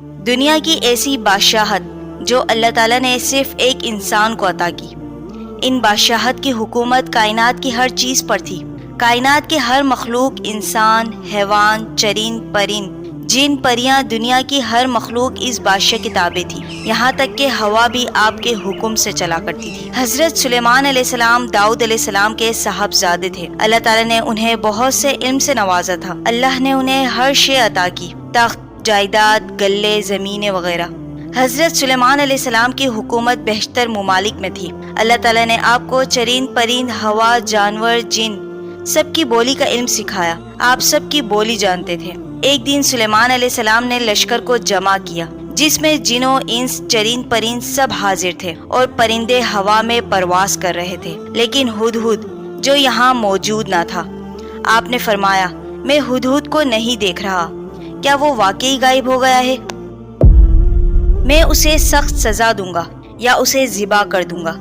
دنیا کی ایسی بادشاہت جو اللہ تعالیٰ نے صرف ایک انسان کو عطا کی۔ ان بادشاہت کی حکومت کائنات کی ہر چیز پر تھی۔ کائنات کے ہر مخلوق، انسان، حیوان، چرند پرند، جن پریاں، دنیا کی ہر مخلوق اس بادشاہ کی تابع تھی۔ یہاں تک کہ ہوا بھی آپ کے حکم سے چلا کرتی تھی۔ حضرت سلیمان علیہ السلام داؤد علیہ السلام کے صاحبزادے تھے۔ اللہ تعالیٰ نے انہیں بہت سے علم سے نوازا تھا۔ اللہ نے انہیں ہر شے عطا کی، تخت، جائیداد، گلے، زمینیں وغیرہ۔ حضرت سلیمان علیہ السلام کی حکومت بیشتر ممالک میں تھی۔ اللہ تعالیٰ نے آپ کو چرند پرند، ہوا، جانور، جن سب کی بولی کا علم سکھایا۔ آپ سب کی بولی جانتے تھے۔ ایک دن سلیمان علیہ السلام نے لشکر کو جمع کیا، جس میں جنوں، انس، چرند پرند سب حاضر تھے، اور پرندے ہوا میں پرواز کر رہے تھے، لیکن ہدہد جو یہاں موجود نہ تھا۔ آپ نے فرمایا، میں ہدہد کو نہیں دیکھ رہا، کیا وہ واقعی غائب ہو گیا ہے؟ میں اسے سخت سزا دوں گا یا اسے ذبح کر دوں گا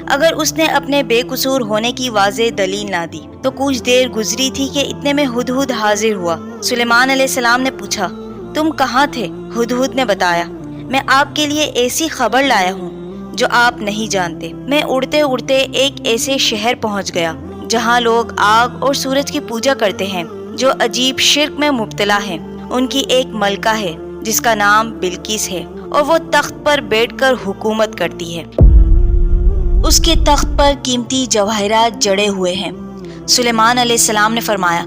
اگر اس نے اپنے بے قصور ہونے کی واضح دلیل نہ دی۔ تو کچھ دیر گزری تھی کہ اتنے میں ہدہد حاضر ہوا۔ سلیمان علیہ السلام نے پوچھا، تم کہاں تھے؟ ہدہد نے بتایا، میں آپ کے لیے ایسی خبر لایا ہوں جو آپ نہیں جانتے۔ میں اڑتے اڑتے ایک ایسے شہر پہنچ گیا جہاں لوگ آگ اور سورج کی پوجا کرتے ہیں، جو عجیب شرک میں مبتلا ہیں۔ ان کی ایک ملکہ ہے جس کا نام بلقیس ہے، اور وہ تخت پر بیٹھ کر حکومت کرتی ہے۔ اس کے تخت پر قیمتی جواہرات جڑے ہوئے ہیں۔ سلیمان علیہ السلام نے فرمایا،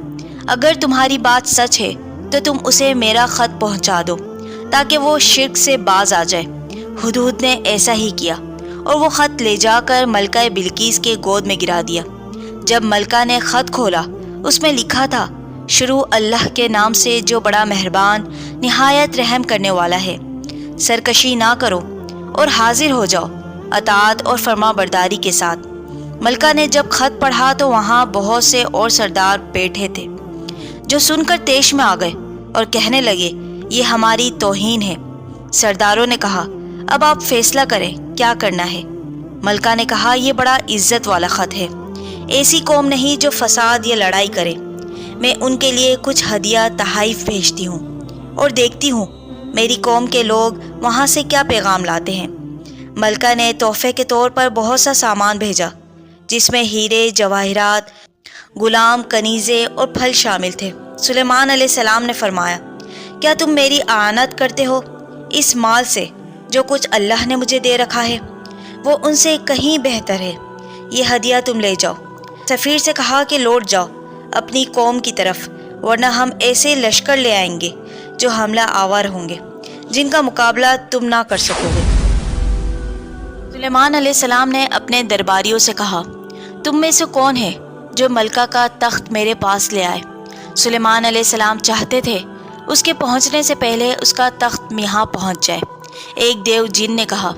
اگر تمہاری بات سچ ہے تو تم اسے میرا خط پہنچا دو تاکہ وہ شرک سے باز آ جائے۔ ہدہد نے ایسا ہی کیا، اور وہ خط لے جا کر ملکہ بلقیس کے گود میں گرا دیا۔ جب ملکہ نے خط کھولا، اس میں لکھا تھا، شروع اللہ کے نام سے جو بڑا مہربان، نہایت رحم کرنے والا ہے۔ سرکشی نہ کرو اور حاضر ہو جاؤ اطاعت اور فرما برداری کے ساتھ۔ ملکہ نے جب خط پڑھا تو وہاں بہت سے اور سردار بیٹھے تھے جو سن کر طیش میں آ گئے اور کہنے لگے، یہ ہماری توہین ہے۔ سرداروں نے کہا، اب آپ فیصلہ کریں کیا کرنا ہے۔ ملکہ نے کہا، یہ بڑا عزت والا خط ہے۔ ایسی قوم نہیں جو فساد یا لڑائی کرے۔ میں ان کے لیے کچھ ہدیہ تحائف بھیجتی ہوں اور دیکھتی ہوں میری قوم کے لوگ وہاں سے کیا پیغام لاتے ہیں۔ ملکہ نے تحفے کے طور پر بہت سا سامان بھیجا، جس میں ہیرے، جواہرات، غلام، کنیزیں اور پھل شامل تھے۔ سلیمان علیہ السلام نے فرمایا، کیا تم میری اعانت کرتے ہو اس مال سے جو کچھ اللہ نے مجھے دے رکھا ہے؟ وہ ان سے کہیں بہتر ہے۔ یہ ہدیہ تم لے جاؤ۔ سفیر سے کہا کہ لوٹ جاؤ اپنی قوم کی طرف، ورنہ ہم ایسے لشکر لے آئیں گے جو حملہ آور ہوں گے، جن کا مقابلہ تم نہ کر سکو گے۔ سلیمان علیہ السلام نے اپنے درباریوں سے کہا، تم میں سے کون ہے جو ملکہ کا تخت میرے پاس لے آئے؟ سلیمان علیہ السلام چاہتے تھے اس کے پہنچنے سے پہلے اس کا تخت یہاں پہنچ جائے۔ ایک دیو جن نے کہا،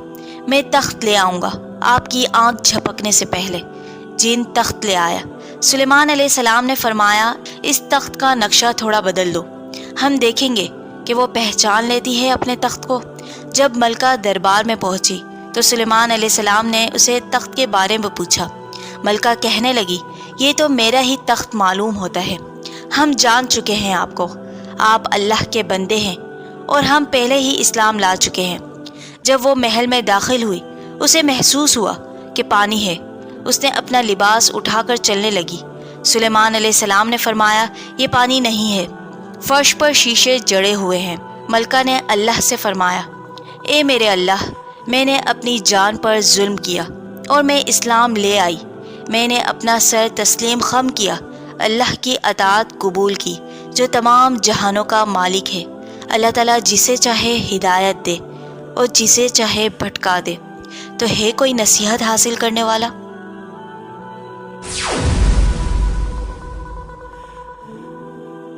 میں تخت لے آؤں گا آپ کی آنکھ جھپکنے سے پہلے۔ جن تخت لے آیا۔ سلیمان علیہ السلام نے فرمایا، اس تخت کا نقشہ تھوڑا بدل دو، ہم دیکھیں گے کہ وہ پہچان لیتی ہے اپنے تخت کو۔ جب ملکہ دربار میں پہنچی تو سلیمان علیہ السلام نے اسے تخت کے بارے میں پوچھا۔ ملکہ کہنے لگی، یہ تو میرا ہی تخت معلوم ہوتا ہے۔ ہم جان چکے ہیں آپ کو، آپ اللہ کے بندے ہیں، اور ہم پہلے ہی اسلام لا چکے ہیں۔ جب وہ محل میں داخل ہوئی، اسے محسوس ہوا کہ پانی ہے۔ اس نے اپنا لباس اٹھا کر چلنے لگی۔ سلیمان علیہ السلام نے فرمایا، یہ پانی نہیں ہے، فرش پر شیشے جڑے ہوئے ہیں۔ ملکہ نے اللہ سے فرمایا، اے میرے اللہ، میں نے اپنی جان پر ظلم کیا اور میں اسلام لے آئی۔ میں نے اپنا سر تسلیم خم کیا، اللہ کی اطاعت قبول کی جو تمام جہانوں کا مالک ہے۔ اللہ تعالیٰ جسے چاہے ہدایت دے اور جسے چاہے بھٹکا دے۔ تو ہے کوئی نصیحت حاصل کرنے والا؟